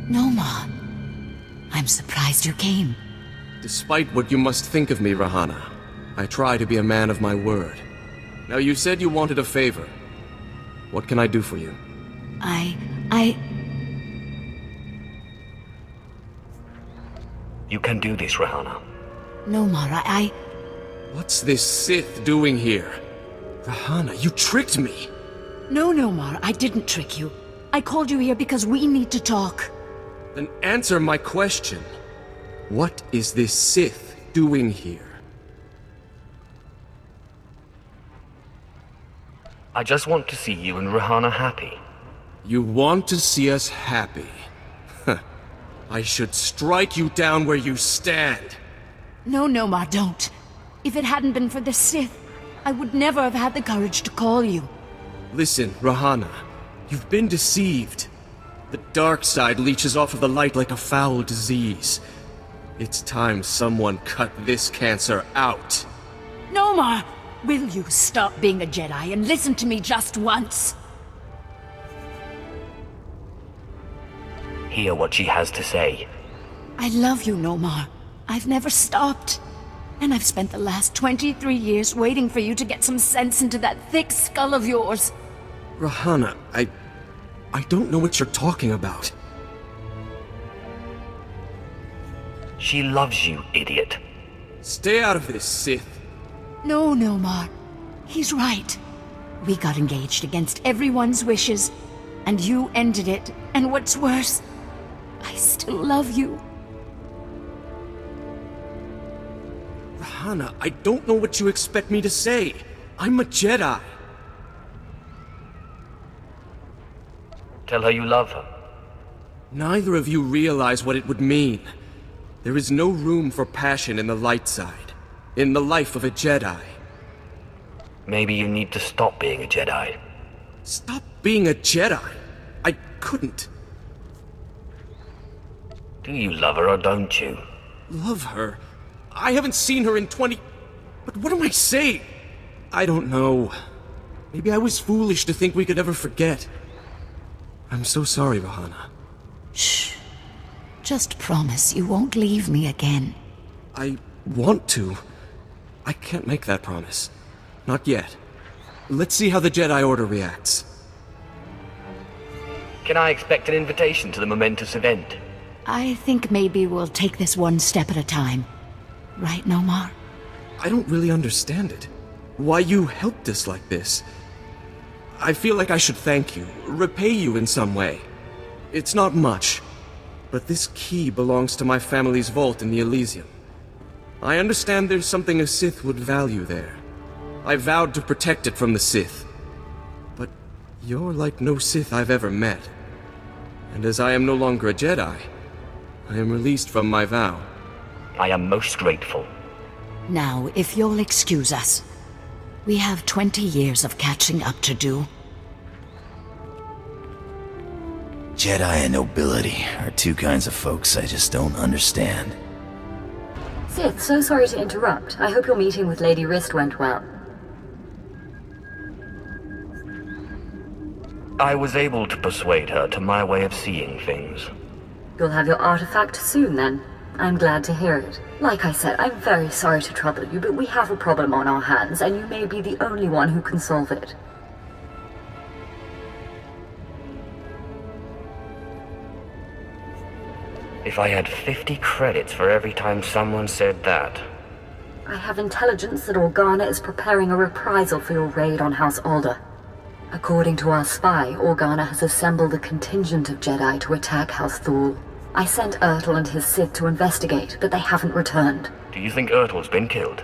No, Ma. I'm surprised you came. Despite what you must think of me, Rahana, I try to be a man of my word. Now, you said you wanted a favor. What can I do for you? You can do this, Rahana. No, Mara, What's this Sith doing here? Rahana, you tricked me! No, Mara, I didn't trick you. I called you here because we need to talk. Then answer my question. What is this Sith doing here? I just want to see you and Rahana happy. You want to see us happy? I should strike you down where you stand. No, Ma, don't. If it hadn't been for the Sith, I would never have had the courage to call you. Listen, Rahana, you've been deceived. The dark side leeches off of the light like a foul disease. It's time someone cut this cancer out. No, Ma! Will you stop being a Jedi and listen to me just once? Hear what she has to say. I love you, Nomar. I've never stopped. And I've spent the last 23 years waiting for you to get some sense into that thick skull of yours. Rahana, I don't know what you're talking about. She loves you, idiot. Stay out of this, Sith. No, Nomar. He's right. We got engaged against everyone's wishes, and you ended it. And what's worse, I still love you. Rahana, I don't know what you expect me to say. I'm a Jedi. Tell her you love her. Neither of you realize what it would mean. There is no room for passion in the light side, in the life of a Jedi. Maybe you need to stop being a Jedi. Stop being a Jedi? I couldn't. Do you love her or don't you? Love her? I haven't seen her in 20... But what am I saying? I don't know. Maybe I was foolish to think we could ever forget. I'm so sorry, Rahana. Shh. Just promise you won't leave me again. I want to. I can't make that promise. Not yet. Let's see how the Jedi Order reacts. Can I expect an invitation to the momentous event? I think maybe we'll take this one step at a time. Right, Nomar? I don't really understand it. Why you helped us like this. I feel like I should thank you, repay you in some way. It's not much, but this key belongs to my family's vault in the Elysium. I understand there's something a Sith would value there. I vowed to protect it from the Sith. But you're like no Sith I've ever met. And as I am no longer a Jedi, I am released from my vow. I am most grateful. Now, if you'll excuse us, we have 20 years of catching up to do. Jedi and nobility are two kinds of folks I just don't understand. Sith, so sorry to interrupt. I hope your meeting with Lady Rist went well. I was able to persuade her to my way of seeing things. You'll have your artifact soon, then. I'm glad to hear it. Like I said, I'm very sorry to trouble you, but we have a problem on our hands, and you may be the only one who can solve it. If I had 50 credits for every time someone said that. I have intelligence that Organa is preparing a reprisal for your raid on House Alder. According to our spy, Organa has assembled a contingent of Jedi to attack House Thul. I sent Ertl and his Sith to investigate, but they haven't returned. Do you think Ertl's been killed?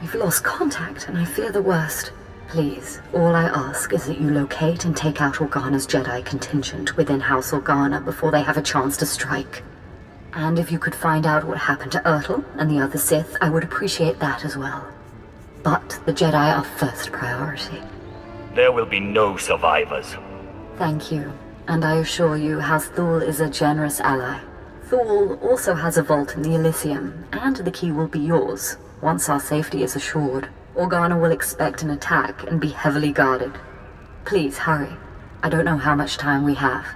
We've lost contact, and I fear the worst. Please, all I ask is that you locate and take out Organa's Jedi contingent within House Organa before they have a chance to strike. And if you could find out what happened to Ertl and the other Sith, I would appreciate that as well. But the Jedi are first priority. There will be no survivors. Thank you. And I assure you, House Thul is a generous ally. Thul also has a vault in the Elysium, and the key will be yours, once our safety is assured. Organa will expect an attack and be heavily guarded. Please, hurry. I don't know how much time we have.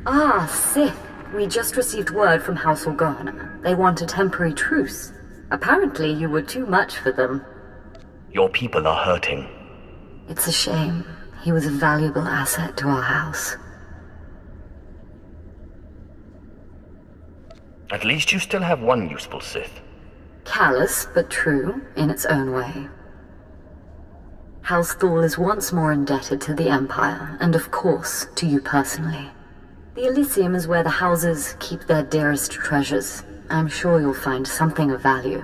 Ah, Sith. We just received word from House Organa. They want a temporary truce. Apparently you were too much for them. Your people are hurting. It's a shame. He was a valuable asset to our house. At least you still have one useful Sith. Callous, but true, in its own way. House Thal is once more indebted to the Empire, and of course, to you personally. The Elysium is where the houses keep their dearest treasures. I'm sure you'll find something of value.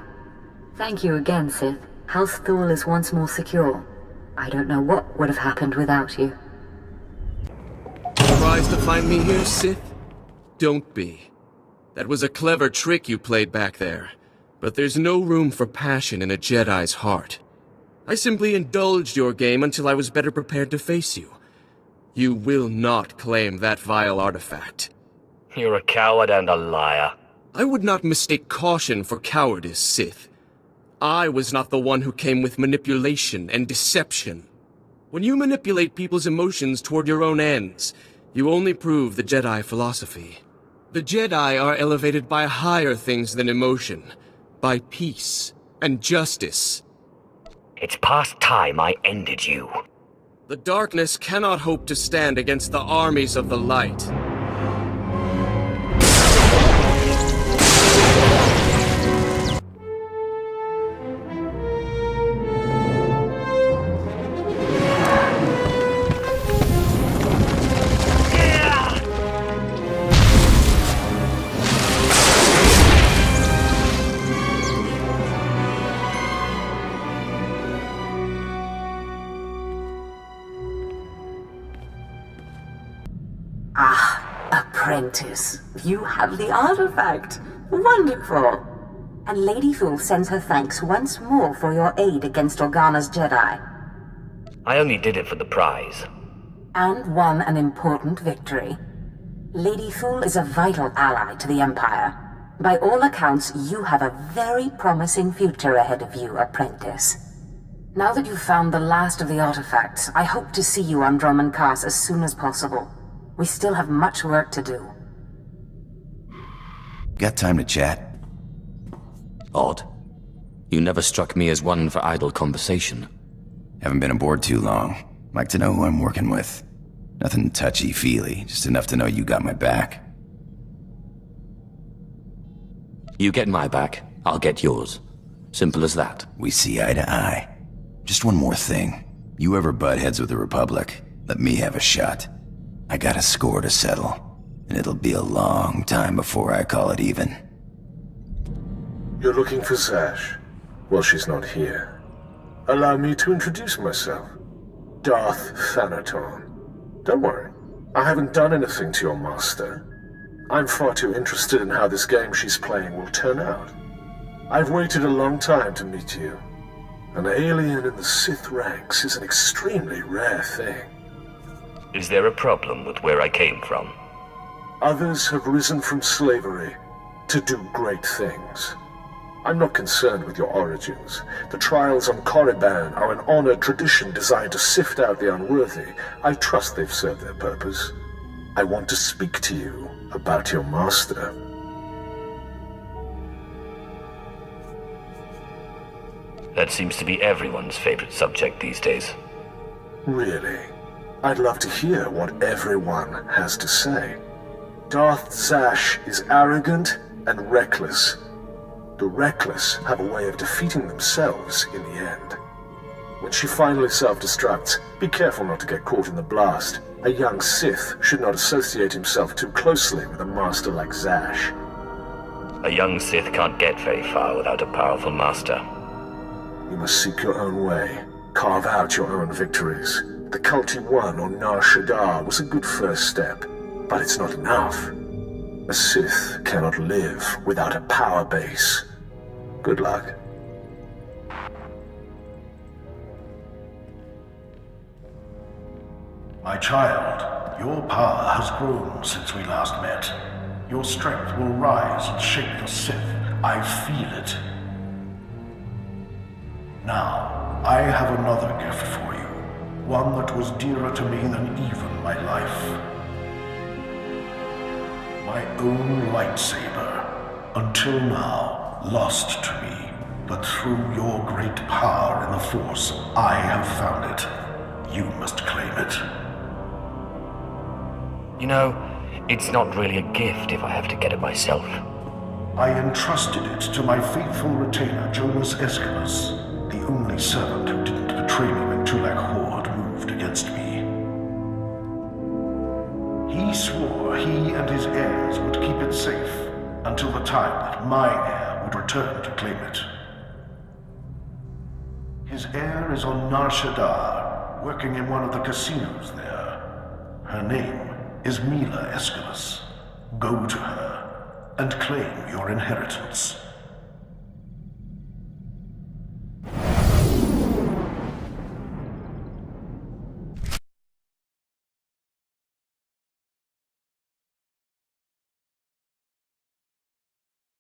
Thank you again, Sith. House Thal is once more secure. I don't know what would have happened without you. Surprised to find me here, Sith? Don't be. That was a clever trick you played back there. But there's no room for passion in a Jedi's heart. I simply indulged your game until I was better prepared to face you. You will not claim that vile artifact. You're a coward and a liar. I would not mistake caution for cowardice, Sith. I was not the one who came with manipulation and deception. When you manipulate people's emotions toward your own ends, you only prove the Jedi philosophy. The Jedi are elevated by higher things than emotion, by peace and justice. It's past time I ended you. The darkness cannot hope to stand against the armies of the light. Apprentice, you have the artifact. Wonderful. And Lady Thal sends her thanks once more for your aid against Organa's Jedi. I only did it for the prize. And won an important victory. Lady Thal is a vital ally to the Empire. By all accounts, you have a very promising future ahead of you, Apprentice. Now that you've found the last of the artifacts, I hope to see you on Dromund Kaas as soon as possible. We still have much work to do. Got time to chat? Odd. You never struck me as one for idle conversation. Haven't been aboard too long. Like to know who I'm working with. Nothing touchy-feely, just enough to know you got my back. You get my back, I'll get yours. Simple as that. We see eye to eye. Just one more thing. You ever butt heads with the Republic, let me have a shot. I got a score to settle, and it'll be a long time before I call it even. You're looking for Zash? Well, she's not here. Allow me to introduce myself. Darth Thanaton. Don't worry, I haven't done anything to your master. I'm far too interested in how this game she's playing will turn out. I've waited a long time to meet you. An alien in the Sith ranks is an extremely rare thing. Is there a problem with where I came from? Others have risen from slavery to do great things. I'm not concerned with your origins. The trials on Korriban are an honored tradition designed to sift out the unworthy. I trust they've served their purpose. I want to speak to you about your master. That seems to be everyone's favorite subject these days. Really? I'd love to hear what everyone has to say. Darth Zash is arrogant and reckless. The reckless have a way of defeating themselves in the end. When she finally self-destructs, be careful not to get caught in the blast. A young Sith should not associate himself too closely with a master like Zash. A young Sith can't get very far without a powerful master. You must seek your own way, carve out your own victories. The Culti One on Nar Shaddaa was a good first step, but it's not enough. A Sith cannot live without a power base. Good luck. My child, your power has grown since we last met. Your strength will rise and shake the Sith. I feel it. Now, I have another gift for you. One that was dearer to me than even my life. My own lightsaber. Until now, lost to me. But through your great power in the Force, I have found it. You must claim it. You know, it's not really a gift if I have to get it myself. I entrusted it to my faithful retainer, Jonas Escalus, the only servant who didn't betray me when Tulak Horde moved against me. He swore he and his heirs would keep it safe until the time that my heir would return to claim it. His heir is on Nar Shaddaa, working in one of the casinos there. Her name is Mila Escalus. Go to her and claim your inheritance.